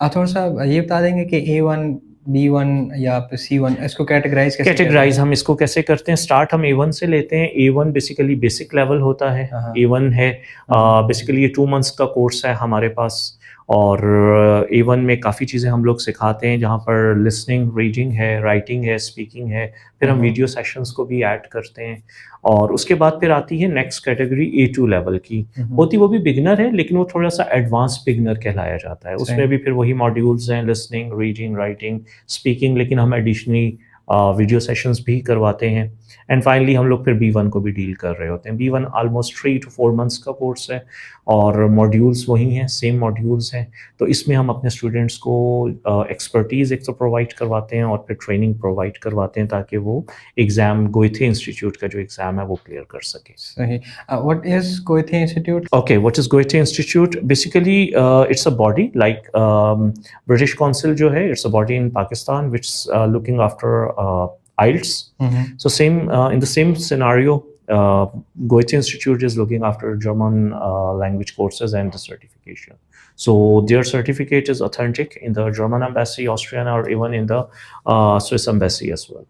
आप थोड़ा सा ये बता देंगे कि A1, B1 या फिर C1 इसको कैटेगराइज कैसे करते हैं? कैटेगराइज हम इसको कैसे करते हैं, स्टार्ट हम A1 से लेते हैं। A1 बेसिकली बेसिक लेवल होता है। हाँ। A1 है बेसिकली ये 2 मंथ्स का कोर्स है हमारे पास, और A1 में काफ़ी चीज़ें हम लोग सिखाते हैं, जहाँ पर लिसनिंग, रीडिंग है, राइटिंग है, स्पीकिंग है, फिर हम वीडियो सेशंस को भी ऐड करते हैं। और उसके बाद फिर आती है नेक्स्ट कैटेगरी A2 लेवल की, होती वो भी बिगनर है, लेकिन वो थोड़ा सा एडवांस बिगनर कहलाया जाता है। उसमें भी फिर वही मॉड्यूल्स हैं, लिसनिंग, रीडिंग, राइटिंग, स्पीकिंग, लेकिन हम एडिशनली वीडियो सेशंस भी करवाते हैं। एंड फाइनली हम लोग फिर B1 को भी डील कर रहे होते हैं। B1 ऑलमोस्ट 3 to 4 मंथ्स का कोर्स है और मॉड्यूल्स वही हैं, सेम मॉड्यूल्स हैं। तो इसमें हम अपने स्टूडेंट्स को एक्सपर्टीज़ एक तो प्रोवाइड करवाते हैं और फिर ट्रेनिंग प्रोवाइड करवाते हैं, ताकि वो एग्ज़ाम गोएथे इंस्टीट्यूट का जो एग्ज़ाम है वो क्लियर कर सके। सही। What is Goethe institute? Okay, what is Goethe Institute? Basically, it's a body like British Council जो है, it's a body in Pakistan which is looking after IELTS. So same in the same scenario, Goethe Institute is looking after German language courses and the certification. So their certificate is authentic in the German embassy, Austrian, or even in the Swiss embassy as well.